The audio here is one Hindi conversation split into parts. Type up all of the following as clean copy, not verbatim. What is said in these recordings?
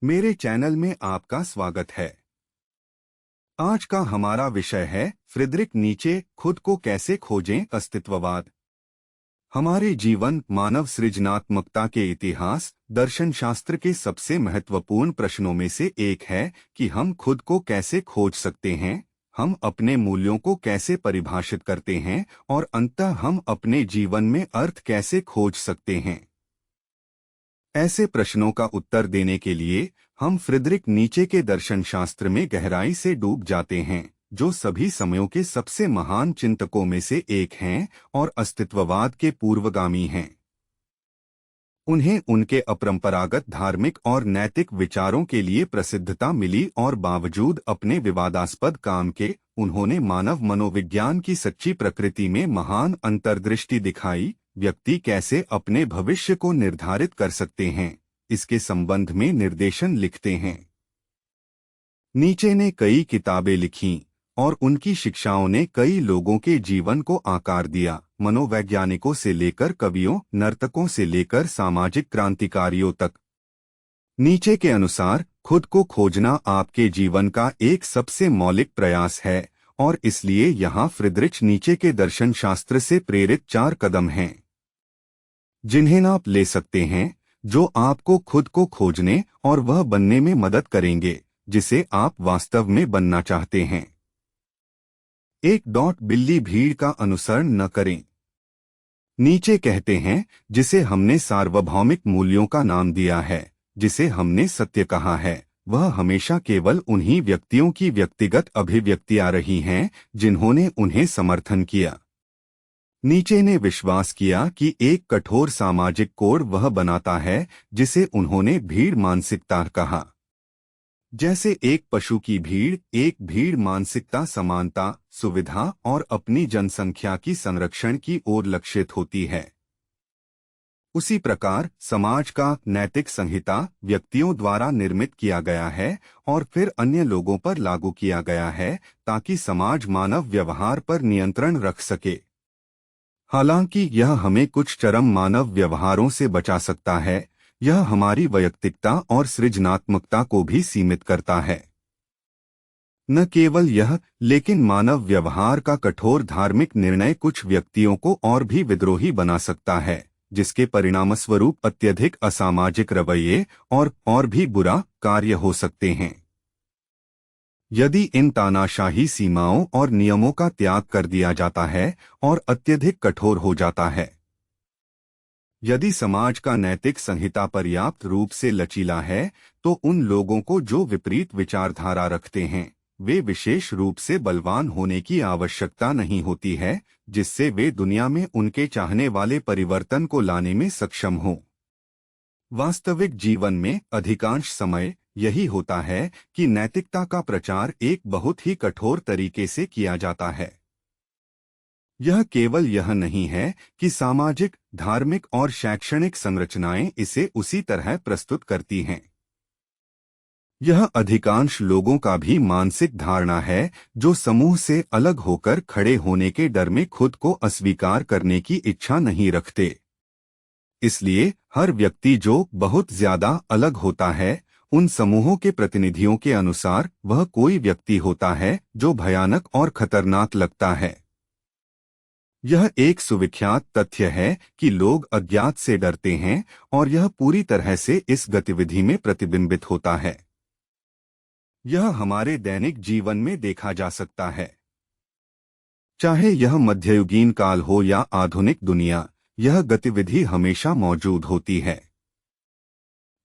मेरे चैनल में आपका स्वागत है। आज का हमारा विषय है फ्रीडरिक नीचे, खुद को कैसे खोजें, अस्तित्ववाद। हमारे जीवन, मानव सृजनात्मकता के इतिहास, दर्शन शास्त्र के सबसे महत्वपूर्ण प्रश्नों में से एक है कि हम खुद को कैसे खोज सकते हैं, हम अपने मूल्यों को कैसे परिभाषित करते हैं और अंततः हम अपने जीवन में अर्थ कैसे खोज सकते हैं। ऐसे प्रश्नों का उत्तर देने के लिए हम फ्रीडरिक नीचे के दर्शन शास्त्र में गहराई से डूब जाते हैं, जो सभी समयों के सबसे महान चिंतकों में से एक हैं और अस्तित्ववाद के पूर्वगामी हैं। उन्हें उनके अपरंपरागत धार्मिक और नैतिक विचारों के लिए प्रसिद्धता मिली और बावजूद अपने विवादास्पद काम के, उन्होंने मानव मनोविज्ञान की सच्ची प्रकृति में महान अंतर्दृष्टि दिखाई। व्यक्ति कैसे अपने भविष्य को निर्धारित कर सकते हैं, इसके संबंध में निर्देशन लिखते हैं। नीचे ने कई किताबें लिखीं और उनकी शिक्षाओं ने कई लोगों के जीवन को आकार दिया, मनोवैज्ञानिकों से लेकर कवियों, नर्तकों से लेकर सामाजिक क्रांतिकारियों तक। नीचे के अनुसार खुद को खोजना आपके जीवन का एक सबसे मौलिक प्रयास है और इसलिए यहाँ फ्रीडरिक नीचे के दर्शन शास्त्र से प्रेरित 4 कदम हैं जिन्हें आप ले सकते हैं, जो आपको खुद को खोजने और वह बनने में मदद करेंगे जिसे आप वास्तव में बनना चाहते हैं। 1. बिल्ली भीड़ का अनुसरण न करें। नीचे कहते हैं, जिसे हमने सार्वभौमिक मूल्यों का नाम दिया है, जिसे हमने सत्य कहा है, वह हमेशा केवल उन्हीं व्यक्तियों की व्यक्तिगत अभिव्यक्तियां रही हैं जिन्होंने उन्हें समर्थन किया। नीचे ने विश्वास किया कि एक कठोर सामाजिक कोड वह बनाता है जिसे उन्होंने भीड़ मानसिकता कहा। जैसे एक पशु की भीड़, एक भीड़ मानसिकता समानता, सुविधा और अपनी जनसंख्या की संरक्षण की ओर लक्षित होती है, उसी प्रकार समाज का नैतिक संहिता व्यक्तियों द्वारा निर्मित किया गया है और फिर अन्य लोगों पर लागू किया गया है ताकि समाज मानव व्यवहार पर नियंत्रण रख सके। हालांकि यह हमें कुछ चरम मानव व्यवहारों से बचा सकता है, यह हमारी वैयक्तिकता और सृजनात्मकता को भी सीमित करता है। न केवल यह, लेकिन मानव व्यवहार का कठोर धार्मिक निर्णय कुछ व्यक्तियों को और भी विद्रोही बना सकता है, जिसके परिणामस्वरूप अत्यधिक असामाजिक रवैये और भी बुरा कार्य हो सकते हैं। यदि इन तानाशाही सीमाओं और नियमों का त्याग कर दिया जाता है और अत्यधिक कठोर हो जाता है, यदि समाज का नैतिक संहिता पर्याप्त रूप से लचीला है, तो उन लोगों को जो विपरीत विचारधारा रखते हैं, वे विशेष रूप से बलवान होने की आवश्यकता नहीं होती है जिससे वे दुनिया में उनके चाहने वाले परिवर्तन को लाने में सक्षम हों। वास्तविक जीवन में अधिकांश समय यही होता है कि नैतिकता का प्रचार एक बहुत ही कठोर तरीके से किया जाता है। यह केवल यह नहीं है कि सामाजिक, धार्मिक और शैक्षणिक संरचनाएं इसे उसी तरह प्रस्तुत करती हैं। यह अधिकांश लोगों का भी मानसिक धारणा है जो समूह से अलग होकर खड़े होने के डर में खुद को अस्वीकार करने की इच्छा नहीं रखते। इसलिए हर व्यक्ति जो बहुत ज्यादा अलग होता है, उन समूहों के प्रतिनिधियों के अनुसार वह कोई व्यक्ति होता है जो भयानक और खतरनाक लगता है। यह एक सुविख्यात तथ्य है कि लोग अज्ञात से डरते हैं और यह पूरी तरह से इस गतिविधि में प्रतिबिंबित होता है। यह हमारे दैनिक जीवन में देखा जा सकता है। चाहे यह मध्ययुगीन काल हो या आधुनिक दुनिया, यह गतिविधि हमेशा मौजूद होती है।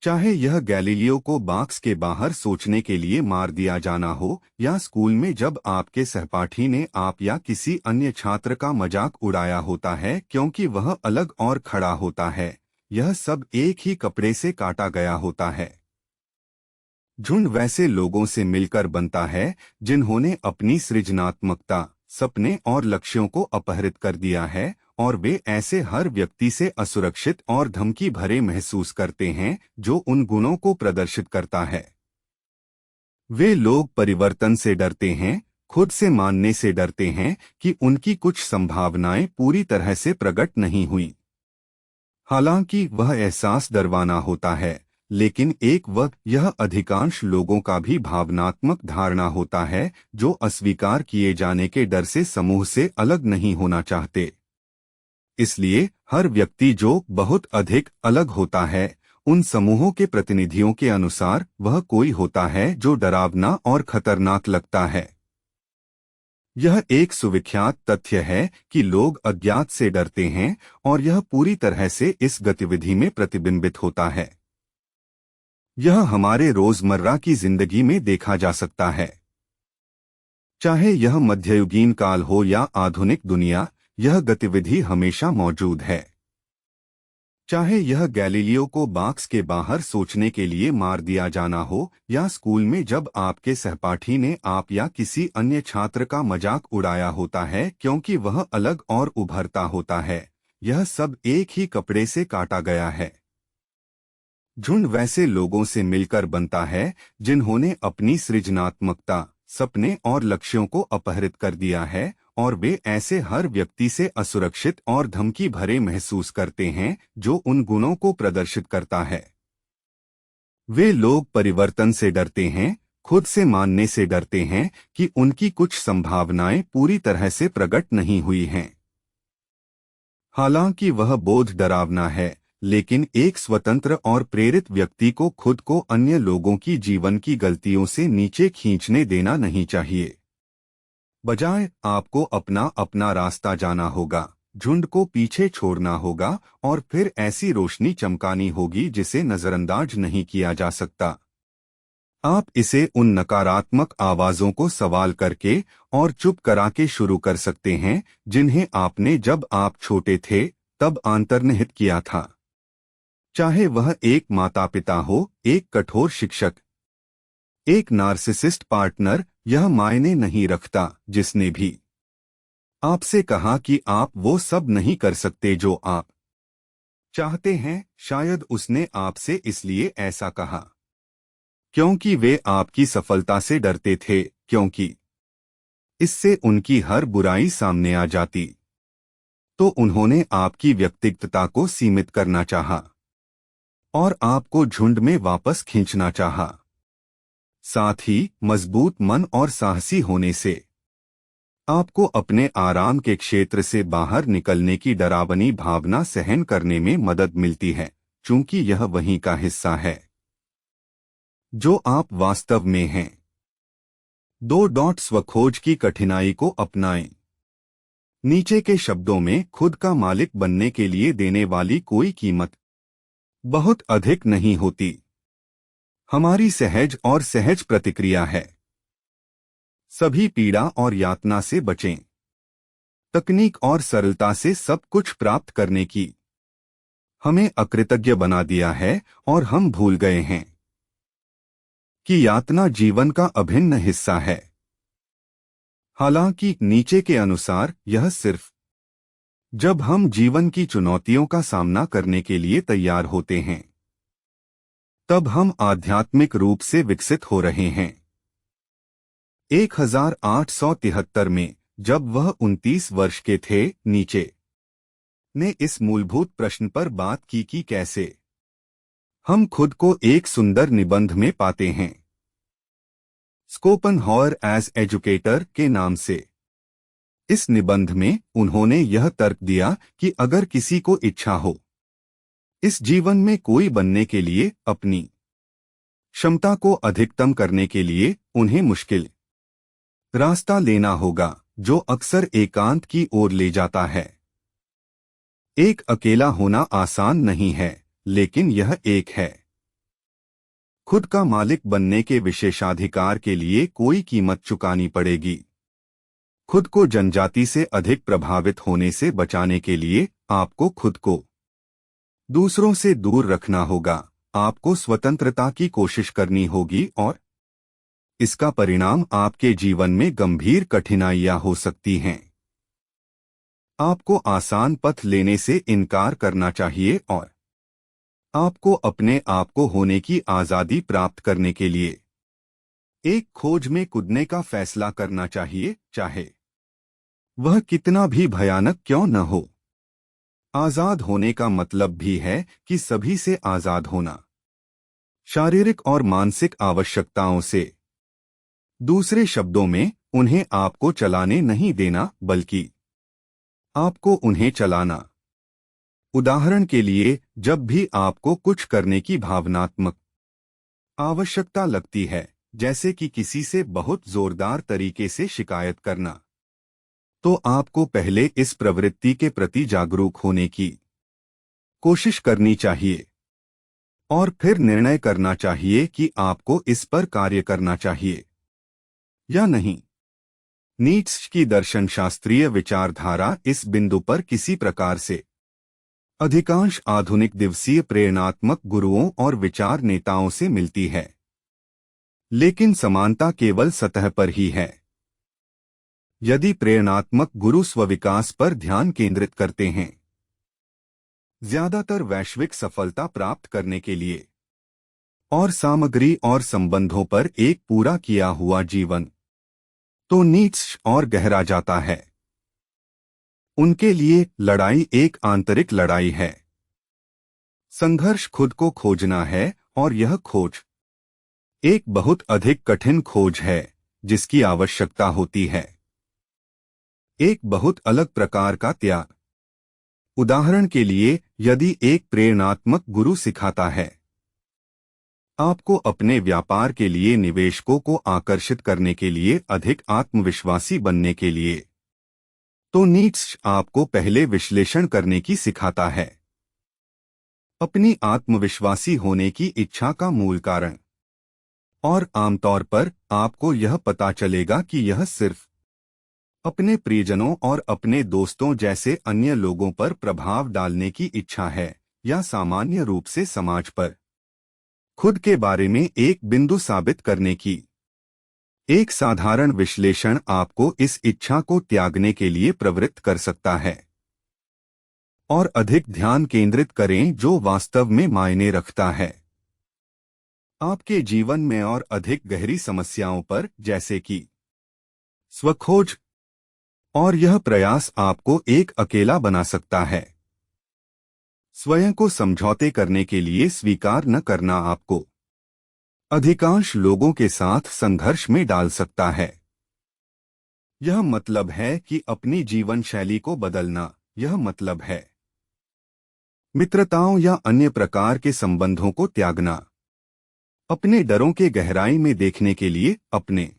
चाहे यह गैलीलियो को बॉक्स के बाहर सोचने के लिए मार दिया जाना हो या स्कूल में जब आपके सहपाठी ने आप या किसी अन्य छात्र का मजाक उड़ाया होता है क्योंकि वह अलग और खड़ा होता है, यह सब एक ही कपड़े से काटा गया होता है। झुंड वैसे लोगों से मिलकर बनता है जिन्होंने अपनी सृजनात्मकता, सपने और लक्ष्यों को अपहरित कर दिया है और वे ऐसे हर व्यक्ति से असुरक्षित और धमकी भरे महसूस करते हैं जो उन गुणों को प्रदर्शित करता है। वे लोग परिवर्तन से डरते हैं, खुद से मानने से डरते हैं कि उनकी कुछ संभावनाएं पूरी तरह से प्रकट नहीं हुई। हालांकि वह एहसास डरवाना होता है, लेकिन एक वक्त यह अधिकांश लोगों का भी भावनात्मक धारणा होता है, जो अस्वीकार किए जाने के डर से समूह से अलग नहीं होना चाहते। इसलिए हर व्यक्ति जो बहुत अधिक अलग होता है, उन समूहों के प्रतिनिधियों के अनुसार वह कोई होता है जो डरावना और खतरनाक लगता है। यह एक सुविख्यात तथ्य है कि लोग अज्ञात से डरते हैं और यह पूरी तरह से इस गतिविधि में प्रतिबिंबित होता है। यह हमारे रोजमर्रा की जिंदगी में देखा जा सकता है। चाहे यह मध्ययुगीन काल हो या आधुनिक दुनिया, यह गतिविधि हमेशा मौजूद है। चाहे यह गैलीलियो को बॉक्स के बाहर सोचने के लिए मार दिया जाना हो, या स्कूल में जब आपके सहपाठी ने आप या किसी अन्य छात्र का मजाक उड़ाया होता है क्योंकि वह अलग और उभरता होता है, यह सब एक ही कपड़े से काटा गया है। झुंड वैसे लोगों से मिलकर बनता है जिन्होंने अपनी सृजनात्मकता, सपने और लक्ष्यों को अपहरित कर दिया है, और वे ऐसे हर व्यक्ति से असुरक्षित और धमकी भरे महसूस करते हैं जो उन गुणों को प्रदर्शित करता है। वे लोग परिवर्तन से डरते हैं, खुद से मानने से डरते हैं कि उनकी कुछ संभावनाएं पूरी तरह से प्रकट नहीं हुई हैं। हालांकि वह बोध डरावना है, लेकिन एक स्वतंत्र और प्रेरित व्यक्ति को खुद को अन्य लोगों की जीवन की गलतियों से नीचे खींचने देना नहीं चाहिए। बजाय आपको अपना अपना रास्ता जाना होगा, झुंड को पीछे छोड़ना होगा और फिर ऐसी रोशनी चमकानी होगी जिसे नजरअंदाज नहीं किया जा सकता। आप इसे उन नकारात्मक आवाजों को सवाल करके और चुप करा के शुरू कर सकते हैं जिन्हें आपने जब आप छोटे थे तब अंतर्निहित किया था। चाहे वह एक माता पिता हो, एक कठोर शिक्षक, एक नार्सिसिस्ट पार्टनर, यह मायने नहीं रखता जिसने भी आपसे कहा कि आप वो सब नहीं कर सकते जो आप चाहते हैं। शायद उसने आपसे इसलिए ऐसा कहा क्योंकि वे आपकी सफलता से डरते थे, क्योंकि इससे उनकी हर बुराई सामने आ जाती। तो उन्होंने आपकी व्यक्तिगतता को सीमित करना चाहा और आपको झुंड में वापस खींचना चाहा। साथ ही मजबूत मन और साहसी होने से आपको अपने आराम के क्षेत्र से बाहर निकलने की डरावनी भावना सहन करने में मदद मिलती है, चूंकि यह वहीं का हिस्सा है जो आप वास्तव में हैं। 2 स्वखोज की कठिनाई को अपनाएं। नीचे के शब्दों में खुद का मालिक बनने के लिए देने वाली कोई कीमत बहुत अधिक नहीं होती। हमारी सहज और सहज प्रतिक्रिया है सभी पीड़ा और यातना से बचें। तकनीक और सरलता से सब कुछ प्राप्त करने की हमें अकृतज्ञ बना दिया है और हम भूल गए हैं कि यातना जीवन का अभिन्न हिस्सा है। हालांकि नीचे के अनुसार यह सिर्फ जब हम जीवन की चुनौतियों का सामना करने के लिए तैयार होते हैं तब हम आध्यात्मिक रूप से विकसित हो रहे हैं। 1873 में जब वह 29 वर्ष के थे, नीचे ने इस मूलभूत प्रश्न पर बात की कि कैसे हम खुद को एक सुंदर निबंध में पाते हैं, स्कोपेनहावर एज एजुकेटर के नाम से। इस निबंध में उन्होंने यह तर्क दिया कि अगर किसी को इच्छा हो इस जीवन में कोई बनने के लिए, अपनी क्षमता को अधिकतम करने के लिए उन्हें मुश्किल रास्ता लेना होगा जो अक्सर एकांत की ओर ले जाता है। एक अकेला होना आसान नहीं है, लेकिन यह एक है। खुद का मालिक बनने के विशेषाधिकार के लिए कोई कीमत चुकानी पड़ेगी। खुद को जनजाति से अधिक प्रभावित होने से बचाने के लिए आपको खुद को दूसरों से दूर रखना होगा। आपको स्वतंत्रता की कोशिश करनी होगी और इसका परिणाम आपके जीवन में गंभीर कठिनाइयां हो सकती हैं। आपको आसान पथ लेने से इनकार करना चाहिए और आपको अपने आप को होने की आजादी प्राप्त करने के लिए एक खोज में कूदने का फैसला करना चाहिए, चाहे वह कितना भी भयानक क्यों न हो। आजाद होने का मतलब भी है कि सभी से आजाद होना। शारीरिक और मानसिक आवश्यकताओं से। दूसरे शब्दों में, उन्हें आपको चलाने नहीं देना, बल्कि आपको उन्हें चलाना। उदाहरण के लिए, जब भी आपको कुछ करने की भावनात्मक आवश्यकता लगती है, जैसे कि किसी से बहुत जोरदार तरीके से शिकायत करना, तो आपको पहले इस प्रवृत्ति के प्रति जागरूक होने की कोशिश करनी चाहिए और फिर निर्णय करना चाहिए कि आपको इस पर कार्य करना चाहिए या नहीं। नीट्शे की दर्शनशास्त्रीय विचारधारा इस बिंदु पर किसी प्रकार से अधिकांश आधुनिक दिवसीय प्रेरणात्मक गुरुओं और विचार नेताओं से मिलती है, लेकिन समानता केवल सतह पर ही है। यदि प्रेरणात्मक गुरु स्वविकास पर ध्यान केंद्रित करते हैं, ज्यादातर वैश्विक सफलता प्राप्त करने के लिए, और सामग्री और संबंधों पर एक पूरा किया हुआ जीवन, तो नीट्शे और गहरा जाता है। उनके लिए लड़ाई एक आंतरिक लड़ाई है। संघर्ष खुद को खोजना है, और यह खोज एक बहुत अधिक कठिन खोज है जिसकी आवश्यकता होती है एक बहुत अलग प्रकार का त्याग। उदाहरण के लिए, यदि एक प्रेरणात्मक गुरु सिखाता है आपको अपने व्यापार के लिए निवेशकों को आकर्षित करने के लिए अधिक आत्मविश्वासी बनने के लिए, तो नीट्शे आपको पहले विश्लेषण करने की सिखाता है, अपनी आत्मविश्वासी होने की इच्छा का मूल कारण। और आमतौर पर आपको यह पता चलेगा कि यह सिर्फ अपने प्रियजनों और अपने दोस्तों जैसे अन्य लोगों पर प्रभाव डालने की इच्छा है, या सामान्य रूप से समाज पर खुद के बारे में एक बिंदु साबित करने की। एक साधारण विश्लेषण आपको इस इच्छा को त्यागने के लिए प्रवृत्त कर सकता है और अधिक ध्यान केंद्रित करें जो वास्तव में मायने रखता है आपके जीवन में, और अधिक गहरी समस्याओं पर, जैसे कि स्वखोज। और यह प्रयास आपको एक अकेला बना सकता है। स्वयं को समझौते करने के लिए स्वीकार न करना आपको अधिकांश लोगों के साथ संघर्ष में डाल सकता है। यह मतलब है कि अपनी जीवन शैली को बदलना, यह मतलब है मित्रताओं या अन्य प्रकार के संबंधों को त्यागना, अपने डरों के गहराई में देखने के लिए, अपने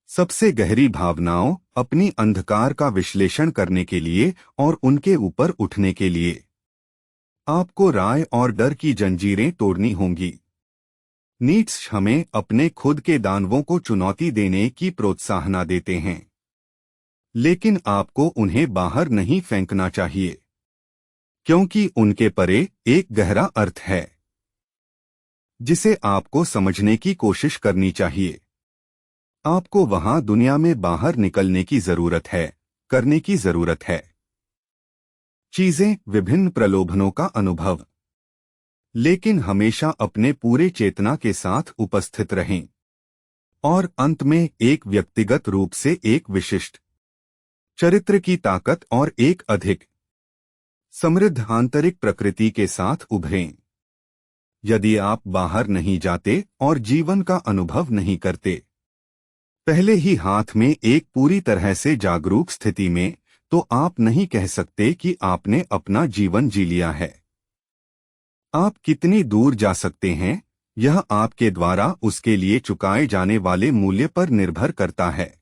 सबसे गहरी भावनाओं, अपनी अंधकार का विश्लेषण करने के लिए और उनके ऊपर उठने के लिए आपको राय और डर की जंजीरें तोड़नी होंगी। नीट्शे हमें अपने खुद के दानवों को चुनौती देने की प्रोत्साहना देते हैं, लेकिन आपको उन्हें बाहर नहीं फेंकना चाहिए, क्योंकि उनके परे एक गहरा अर्थ है जिसे आपको समझने की कोशिश करनी चाहिए। आपको वहां दुनिया में बाहर निकलने की जरूरत है, करने की जरूरत है चीजें, विभिन्न प्रलोभनों का अनुभव, लेकिन हमेशा अपने पूरे चेतना के साथ उपस्थित रहें और अंत में एक व्यक्तिगत रूप से एक विशिष्ट चरित्र की ताकत और एक अधिक समृद्ध आंतरिक प्रकृति के साथ उभरें। यदि आप बाहर नहीं जाते और जीवन का अनुभव नहीं करते, पहले ही हाथ में एक पूरी तरह से जागरूक स्थिति में, तो आप नहीं कह सकते कि आपने अपना जीवन जी लिया है। आप कितनी दूर जा सकते हैं, यह आपके द्वारा उसके लिए चुकाए जाने वाले मूल्य पर निर्भर करता है।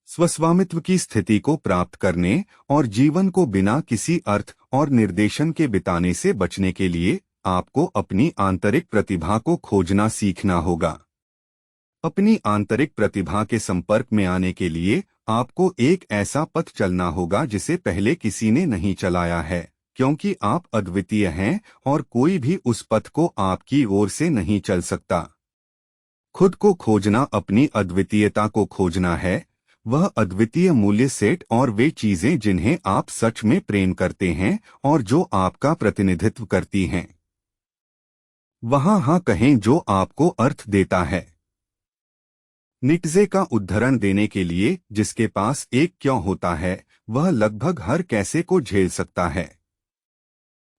स्वस्वामित्व की स्थिति को प्राप्त करने और जीवन को बिना किसी अर्थ और निर्देशन के बिताने से बचने के लिए आपको अपनी आंतरिक प्रतिभा को खोजना सीखना होगा। अपनी आंतरिक प्रतिभा के संपर्क में आने के लिए आपको एक ऐसा पथ चलना होगा जिसे पहले किसी ने नहीं चलाया है, क्योंकि आप अद्वितीय हैं और कोई भी उस पथ को आपकी ओर से नहीं चल सकता। खुद को खोजना अपनी अद्वितीयता को खोजना है, वह अद्वितीय मूल्य सेट और वे चीजें जिन्हें आप सच में प्रेम करते हैं और जो आपका प्रतिनिधित्व करती हैं। वहां हाँ कहें जो आपको अर्थ देता है। नीट्शे का उद्धरण देने के लिए, जिसके पास एक क्यों होता है, वह लगभग हर कैसे को झेल सकता है।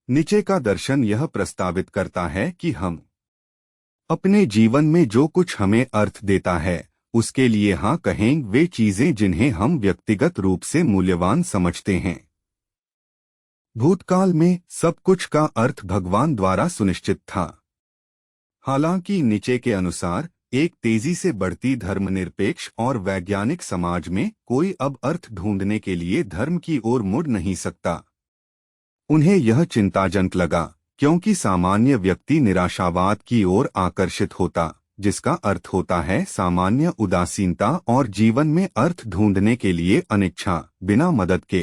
नीचे का दर्शन यह प्रस्तावित करता है कि हम अपने जीवन में जो कुछ हमें अर्थ देता है उसके लिए हाँ कहें वे चीजें जिन्हें हम व्यक्तिगत रूप से मूल्यवान समझते हैं। भूतकाल में सब कुछ का अर्थ भगवान द्वारा सुनिश्चित था। हालांकि नीचे के अनुसार एक तेजी से बढ़ती धर्मनिरपेक्ष और वैज्ञानिक समाज में कोई अब अर्थ ढूंढने के लिए धर्म की ओर मुड़ नहीं सकता। उन्हें यह चिंताजनक लगा क्योंकि सामान्य व्यक्ति निराशावाद की ओर आकर्षित होता, जिसका अर्थ होता है सामान्य उदासीनता और जीवन में अर्थ ढूंढने के लिए अनिच्छा बिना मदद के।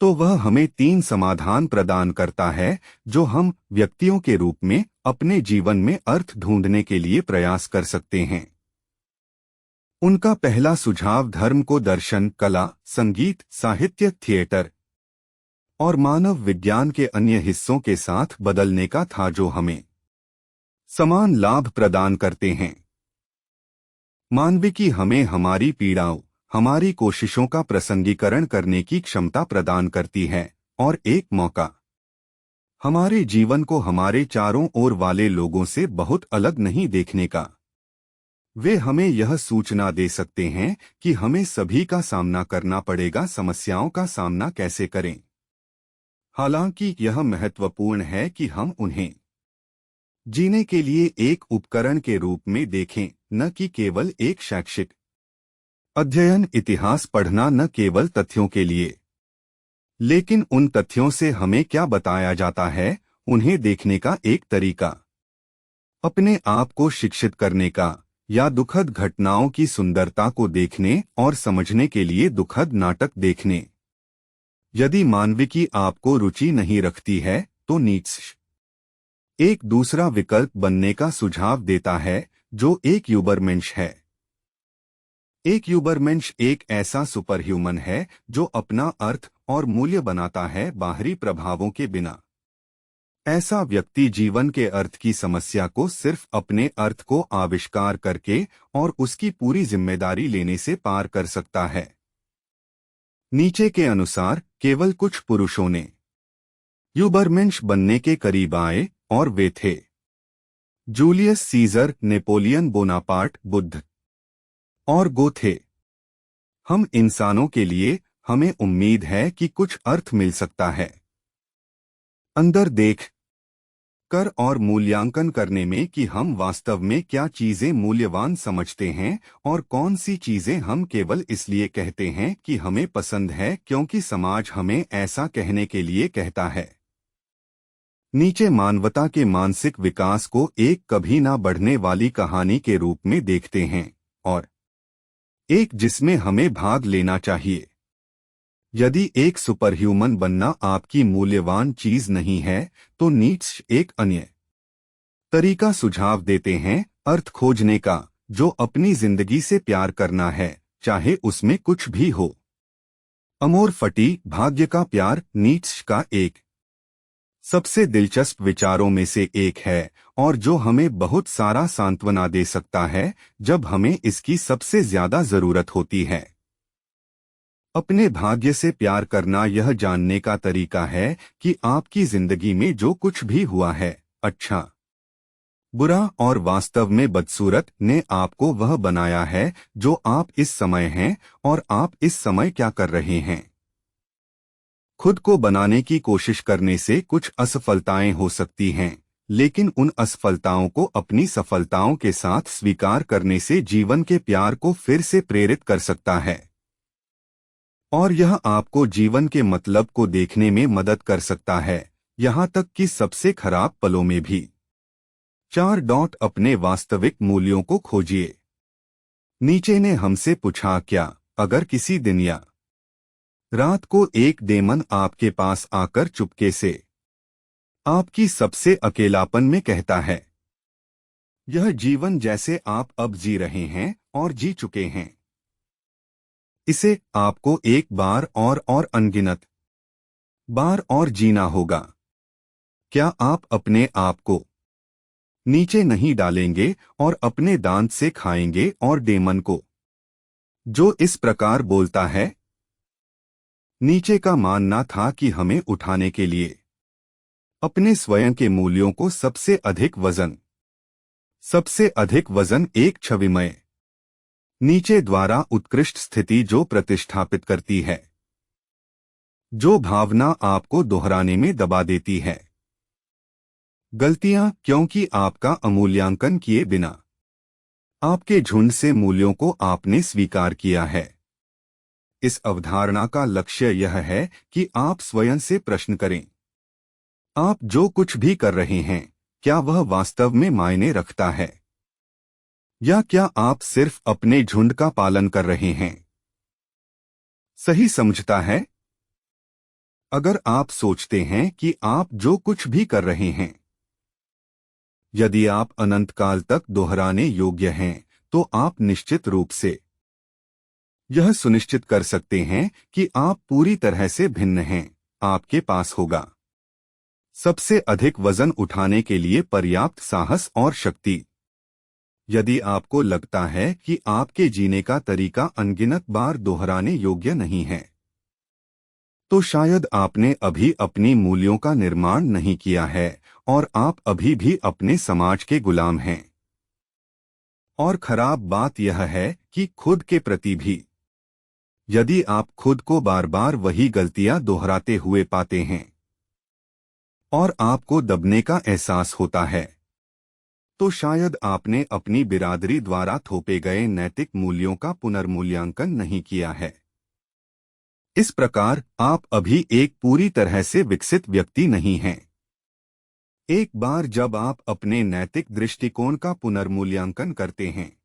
तो वह हमें 3 समाधान प्रदान करता है जो हम व्यक्तियों के रूप में अपने जीवन में अर्थ ढूंढने के लिए प्रयास कर सकते हैं। उनका पहला सुझाव धर्म को दर्शन, कला, संगीत, साहित्य, थिएटर और मानव विज्ञान के अन्य हिस्सों के साथ बदलने का था जो हमें समान लाभ प्रदान करते हैं। मानविकी हमें हमारी पीड़ाओं, हमारी कोशिशों का प्रसंगीकरण करने की क्षमता प्रदान करती है और एक मौका हमारे जीवन को हमारे चारों ओर वाले लोगों से बहुत अलग नहीं देखने का। वे हमें यह सूचना दे सकते हैं कि हमें सभी का सामना करना पड़ेगा, समस्याओं का सामना कैसे करें। हालांकि यह महत्वपूर्ण है कि हम उन्हें जीने के लिए एक उपकरण के रूप में देखें, न कि केवल एक शैक्षिक अध्ययन। इतिहास पढ़ना न केवल तथ्यों के लिए, लेकिन उन तथ्यों से हमें क्या बताया जाता है उन्हें देखने का एक तरीका। अपने आप को शिक्षित करने का या दुखद घटनाओं की सुंदरता को देखने और समझने के लिए दुखद नाटक देखने। यदि मानविकी आपको रुचि नहीं रखती है तो नीत्शे एक दूसरा विकल्प बनने का सुझाव देता है जो एक यूबरमेंश है। एक यूबरमेंश एक ऐसा सुपरह्यूमन है जो अपना अर्थ और मूल्य बनाता है बाहरी प्रभावों के बिना। ऐसा व्यक्ति जीवन के अर्थ की समस्या को सिर्फ अपने अर्थ को आविष्कार करके और उसकी पूरी जिम्मेदारी लेने से पार कर सकता है। नीचे के अनुसार केवल कुछ पुरुषों ने यूबरमेंश बनने के करीब आए और वे थे Julius Caesar, Napoleon Bonaparte, Buddha और गोथे। हम इंसानों के लिए हमें उम्मीद है कि कुछ अर्थ मिल सकता है। अंदर देख कर और मूल्यांकन करने में कि हम वास्तव में क्या चीजें मूल्यवान समझते हैं और कौन सी चीजें हम केवल इसलिए कहते हैं कि हमें पसंद है क्योंकि समाज हमें ऐसा कहने के लिए कहता है। नीचे मानवता के मानसिक विकास को एक कभी ना बढ़ने वाली कहानी के रूप में देखते हैं और एक जिसमें हमें भाग लेना चाहिए। यदि एक सुपरह्यूमन बनना आपकी मूल्यवान चीज नहीं है तो नीत्शे एक अन्य तरीका सुझाव देते हैं अर्थ खोजने का, जो अपनी जिंदगी से प्यार करना है चाहे उसमें कुछ भी हो। अमोर फटी, भाग्य का प्यार नीत्शे का एक सबसे दिलचस्प विचारों में से एक है और जो हमें बहुत सारा सांत्वना दे सकता है जब हमें इसकी सबसे ज्यादा जरूरत होती है। अपने भाग्य से प्यार करना यह जानने का तरीका है कि आपकी जिंदगी में जो कुछ भी हुआ है, अच्छा, बुरा और वास्तव में बदसूरत, ने आपको वह बनाया है जो आप इस समय हैं और आप इस समय क्या कर रहे हैं। खुद को बनाने की कोशिश करने से कुछ असफलताएं हो सकती हैं, लेकिन उन असफलताओं को अपनी सफलताओं के साथ स्वीकार करने से जीवन के प्यार को फिर से प्रेरित कर सकता है और यह आपको जीवन के मतलब को देखने में मदद कर सकता है, यहाँ तक कि सबसे खराब पलों में भी। 4. अपने वास्तविक मूल्यों को खोजिए। नीचे ने हमसे पूछा, क्या अगर किसी दिन या रात को एक डेमन आपके पास आकर चुपके से आपकी सबसे अकेलापन में कहता है, यह जीवन जैसे आप अब जी रहे हैं और जी चुके हैं, इसे आपको एक बार और अनगिनत बार और जीना होगा। क्या आप अपने आप को नीचे नहीं डालेंगे और अपने दांत से खाएंगे और डेमन को, जो इस प्रकार बोलता है? नीचे का मानना था कि हमें उठाने के लिए अपने स्वयं के मूल्यों को सबसे अधिक वजन सबसे अधिक वजन एक छविमय नीचे द्वारा उत्कृष्ट स्थिति जो प्रतिष्ठापित करती है, जो भावना आपको दोहराने में दबा देती है। गलतियां क्योंकि आपका अमूल्यांकन किए बिना आपके झुंड से मूल्यों को आपने स्वीकार किया है। इस अवधारणा का लक्ष्य यह है कि आप स्वयं से प्रश्न करें, आप जो कुछ भी कर रहे हैं क्या वह वास्तव में मायने रखता है, या क्या आप सिर्फ अपने झुंड का पालन कर रहे हैं। सही समझता है? अगर आप सोचते हैं कि आप जो कुछ भी कर रहे हैं यदि आप अनंत काल तक दोहराने योग्य हैं, तो आप निश्चित रूप से यह सुनिश्चित कर सकते हैं कि आप पूरी तरह से भिन्न हैं। आपके पास होगा सबसे अधिक वजन उठाने के लिए पर्याप्त साहस और शक्ति। यदि आपको लगता है कि आपके जीने का तरीका अनगिनत बार दोहराने योग्य नहीं है, तो शायद आपने अभी अपनी मूल्यों का निर्माण नहीं किया है और आप अभी भी अपने समाज के गुलाम हैं। और खराब बात यह है कि खुद के प्रति भी यदि आप खुद को बार बार वही गलतियां दोहराते हुए पाते हैं और आपको दबने का एहसास होता है, तो शायद आपने अपनी बिरादरी द्वारा थोपे गए नैतिक मूल्यों का पुनर्मूल्यांकन नहीं किया है। इस प्रकार आप अभी एक पूरी तरह से विकसित व्यक्ति नहीं हैं। एक बार जब आप अपने नैतिक दृष्टिकोण का पुनर्मूल्यांकन करते हैं,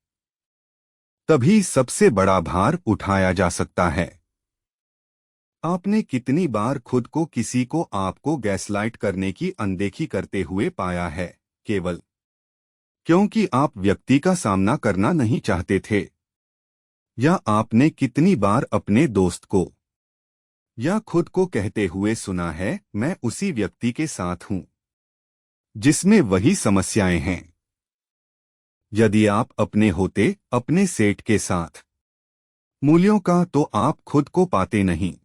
तभी सबसे बड़ा भार उठाया जा सकता है। आपने कितनी बार खुद को किसी को आपको गैसलाइट करने की अनदेखी करते हुए पाया है, केवल क्योंकि आप व्यक्ति का सामना करना नहीं चाहते थे? या आपने कितनी बार अपने दोस्त को या खुद को कहते हुए सुना है, मैं उसी व्यक्ति के साथ हूं जिसमें वही समस्याएं हैं। यदि आप अपने होते अपने सेट के साथ मूल्यों का, तो आप खुद को पाते नहीं।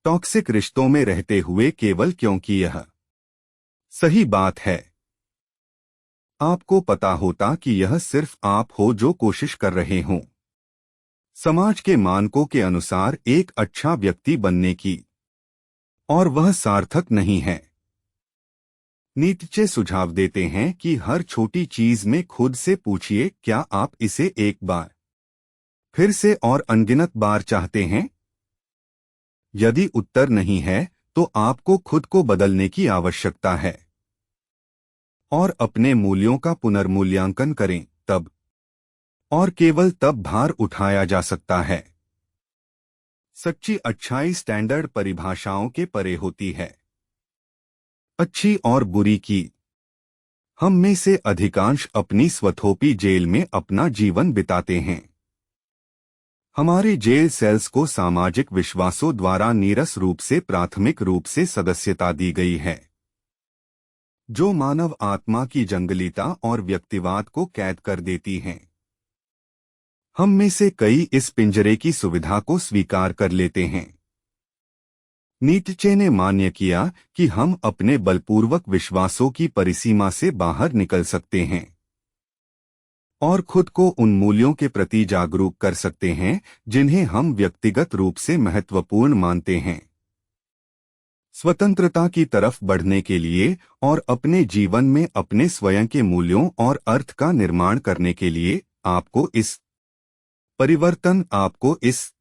टॉक्सिक रिश्तों में रहते हुए केवल क्योंकि यह सही बात है। आपको पता होता कि यह सिर्फ आप हो जो कोशिश कर रहे हों समाज के मानकों के अनुसार एक अच्छा व्यक्ति बनने की, और वह सार्थक नहीं है। नीत्शे सुझाव देते हैं कि हर छोटी चीज में खुद से पूछिए, क्या आप इसे एक बार फिर से और अनगिनत बार चाहते हैं? यदि उत्तर नहीं है, तो आपको खुद को बदलने की आवश्यकता है और अपने मूल्यों का पुनर्मूल्यांकन करें। तब और केवल तब भार उठाया जा सकता है। सच्ची अच्छाई स्टैंडर्ड परिभाषाओं के परे होती है। अच्छी और बुरी की हम में से अधिकांश अपनी स्वथोपी जेल में अपना जीवन बिताते हैं। हमारे जेल सेल्स को सामाजिक विश्वासों द्वारा नीरस रूप से प्राथमिक रूप से सदस्यता दी गई है, जो मानव आत्मा की जंगलीता और व्यक्तिवाद को कैद कर देती हैं। हम में से कई इस पिंजरे की सुविधा को स्वीकार कर लेते हैं। नीत्शे ने मान्य किया कि हम अपने बलपूर्वक विश्वासों की परिसीमा से बाहर निकल सकते हैं और खुद को उन मूल्यों के प्रति जागरूक कर सकते हैं जिन्हें हम व्यक्तिगत रूप से महत्वपूर्ण मानते हैं। स्वतंत्रता की तरफ बढ़ने के लिए और अपने जीवन में अपने स्वयं के मूल्यों और अर्थ का निर्माण करने के लिए आपको इस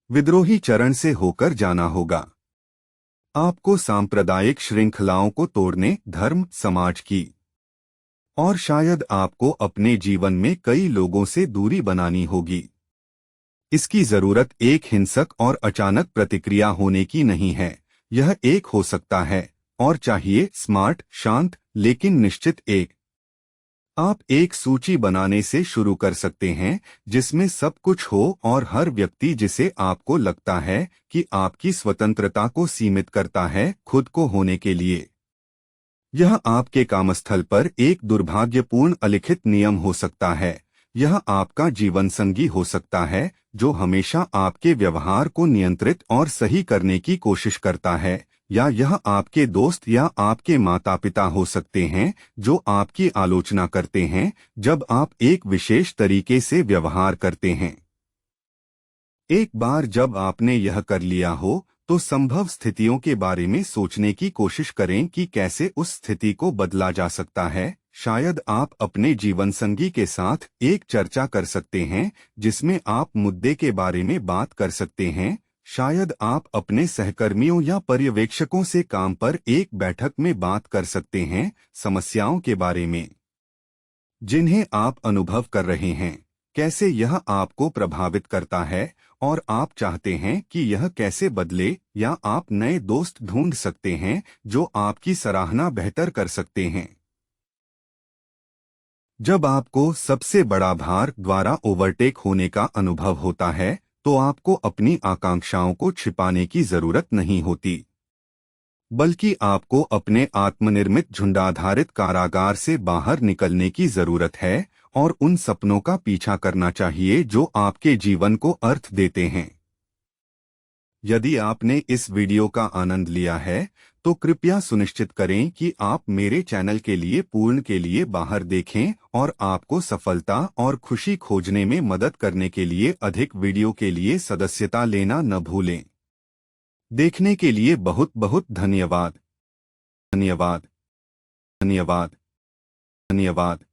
विद्रोही चरण से होकर जाना होगा। आपको सांप्रदायिक श्रृंखलाओं को तोड़ने, धर्म, समाज की और शायद आपको अपने जीवन में कई लोगों से दूरी बनानी होगी। इसकी जरूरत एक हिंसक और अचानक प्रतिक्रिया होने की नहीं है। यह एक हो सकता है और चाहिए स्मार्ट, शांत, लेकिन निश्चित आप एक सूची बनाने से शुरू कर सकते हैं जिसमें सब कुछ हो और हर व्यक्ति जिसे आपको लगता है कि आपकी स्वतंत्रता को सीमित करता है खुद को होने के लिए। यह आपके कामस्थल पर एक दुर्भाग्यपूर्ण अलिखित नियम हो सकता है। यह आपका जीवन संगी हो सकता है जो हमेशा आपके व्यवहार को नियंत्रित और सही करने की कोशिश करता है। या यह आपके दोस्त या आपके माता पिता हो सकते हैं जो आपकी आलोचना करते हैं जब आप एक विशेष तरीके से व्यवहार करते हैं। एक बार जब आपने यह कर लिया हो तो संभव स्थितियों के बारे में सोचने की कोशिश करें कि कैसे उस स्थिति को बदला जा सकता है। शायद आप अपने जीवनसंगी के साथ एक चर्चा कर सकते हैं जिसमें आप मुद्दे के बारे में बात कर सकते हैं। शायद आप अपने सहकर्मियों या पर्यवेक्षकों से काम पर एक बैठक में बात कर सकते हैं, समस्याओं के बारे में जिन्हें आप अनुभव कर रहे हैं, कैसे यह आपको प्रभावित करता है और आप चाहते हैं कि यह कैसे बदले, या आप नए दोस्त ढूंढ सकते हैं जो आपकी सराहना बेहतर कर सकते हैं। जब आपको सबसे बड़ा भार द्वारा ओवरटेक होने का अनुभव होता है तो आपको अपनी आकांक्षाओं को छिपाने की जरूरत नहीं होती, बल्कि आपको अपने आत्मनिर्मित झुंडाधारित कारागार से बाहर निकलने की जरूरत है और उन सपनों का पीछा करना चाहिए जो आपके जीवन को अर्थ देते हैं। यदि आपने इस वीडियो का आनंद लिया है तो कृपया सुनिश्चित करें कि आप मेरे चैनल के लिए पूर्ण के लिए बाहर देखें और आपको सफलता और खुशी खोजने में मदद करने के लिए अधिक वीडियो के लिए सदस्यता लेना न भूलें। देखने के लिए बहुत बहुत धन्यवाद। धन्यवाद। धन्यवाद। धन्यवाद।